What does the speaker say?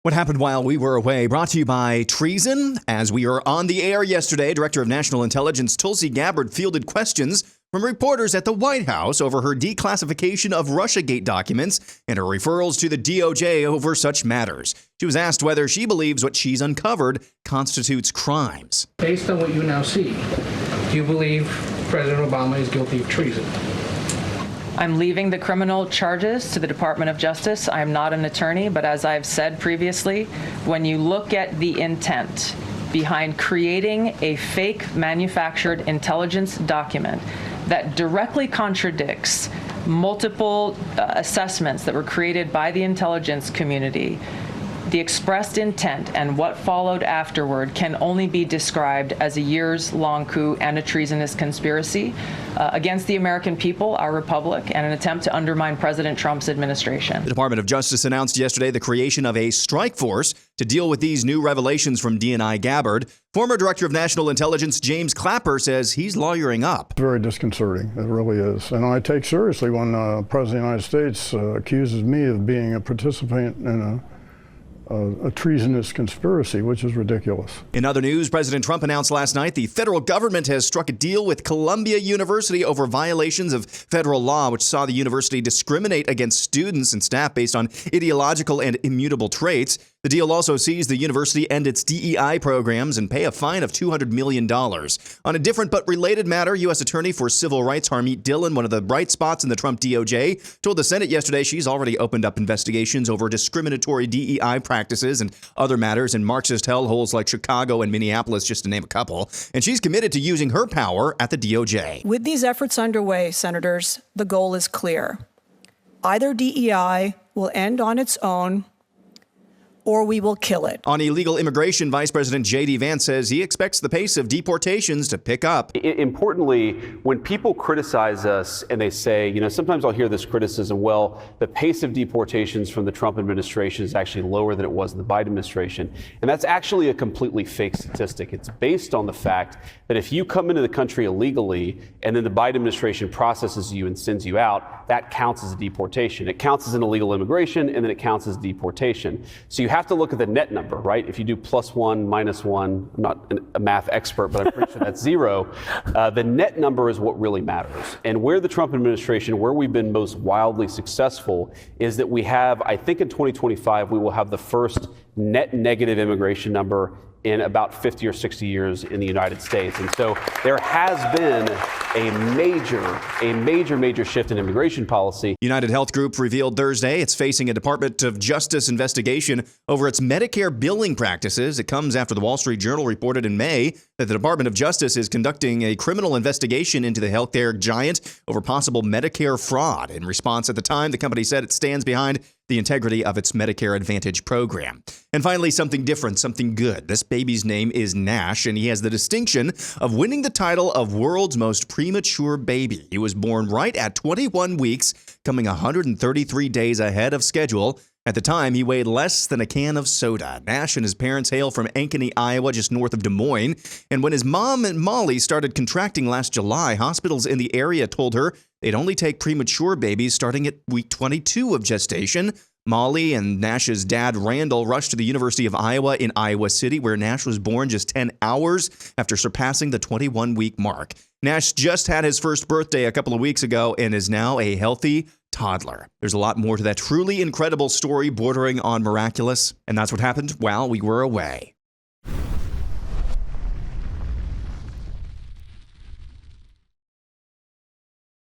What happened while we were away, brought to you by Treason. As we were on the air yesterday, Director of National Intelligence Tulsi Gabbard fielded questions from reporters at the White House over her declassification of Russiagate documents and her referrals to the DOJ over such matters. She was asked whether she believes what she's uncovered constitutes crimes. Based on what you now see, do you believe President Obama is guilty of treason? I'm leaving the criminal charges to the Department of Justice. I'm not an attorney, but as I've said previously, when you look at the intent behind creating a fake manufactured intelligence document that directly contradicts multiple assessments that were created by the intelligence community, the expressed intent and what followed afterward can only be described as a years-long coup and a treasonous conspiracy against the American people, our republic, and an attempt to undermine President Trump's administration. The Department of Justice announced yesterday the creation of a strike force to deal with these new revelations from DNI Gabbard. Former Director of National Intelligence James Clapper says he's lawyering up. Very disconcerting, it really is. And I take seriously when the President of the United States accuses me of being a participant in a treasonous conspiracy, which is ridiculous. In other news, President Trump announced last night the federal government has struck a deal with Columbia University over violations of federal law, which saw the university discriminate against students and staff based on ideological and immutable traits. The deal also sees the university end its DEI programs and pay a fine of $200 million. On a different but related matter, U.S. Attorney for Civil Rights Harmeet Dhillon, one of the bright spots in the Trump DOJ, told the Senate yesterday she's already opened up investigations over discriminatory DEI practices and other matters in Marxist hellholes like Chicago and Minneapolis, just to name a couple. And she's committed to using her power at the DOJ. With these efforts underway, Senators, the goal is clear. Either DEI will end on its own, or we will kill it. On illegal immigration, Vice President JD Vance says he expects the pace of deportations to pick up. Importantly, when people criticize us and they say, sometimes I'll hear this criticism, well, the pace of deportations from the Trump administration is actually lower than it was in the Biden administration. And that's actually a completely fake statistic. It's based on the fact that if you come into the country illegally and then the Biden administration processes you and sends you out, that counts as a deportation. It counts as an illegal immigration, and then it counts as deportation. So you have to look at the net number, right? If you do +1, -1, I'm not a math expert, but I'm pretty sure that's zero. The net number is what really matters. And where the Trump administration, where we've been most wildly successful, is that we have, I think in 2025, we will have the first net negative immigration number in about 50 or 60 years in the United States. And so there has been a major shift in immigration policy. United Health Group revealed Thursday it's facing a Department of Justice investigation over its Medicare billing practices. It comes after the Wall Street Journal reported in May that the Department of Justice is conducting a criminal investigation into the healthcare giant over possible Medicare fraud. In response at the time, the company said it stands behind the integrity of its Medicare Advantage program. And finally, something different, something good. This baby's name is Nash, and he has the distinction of winning the title of world's most premature baby. He was born right at 21 weeks, coming 133 days ahead of schedule. At the time, he weighed less than a can of soda. Nash and his parents hail from Ankeny, Iowa, just north of Des Moines. And when his mom and Molly started contracting last July, hospitals in the area told her they'd only take premature babies starting at week 22 of gestation. Molly and Nash's dad, Randall, rushed to the University of Iowa in Iowa City, where Nash was born just 10 hours after surpassing the 21-week mark. Nash just had his first birthday a couple of weeks ago and is now a healthy toddler. There's a lot more to that truly incredible story bordering on miraculous, and that's what happened while we were away.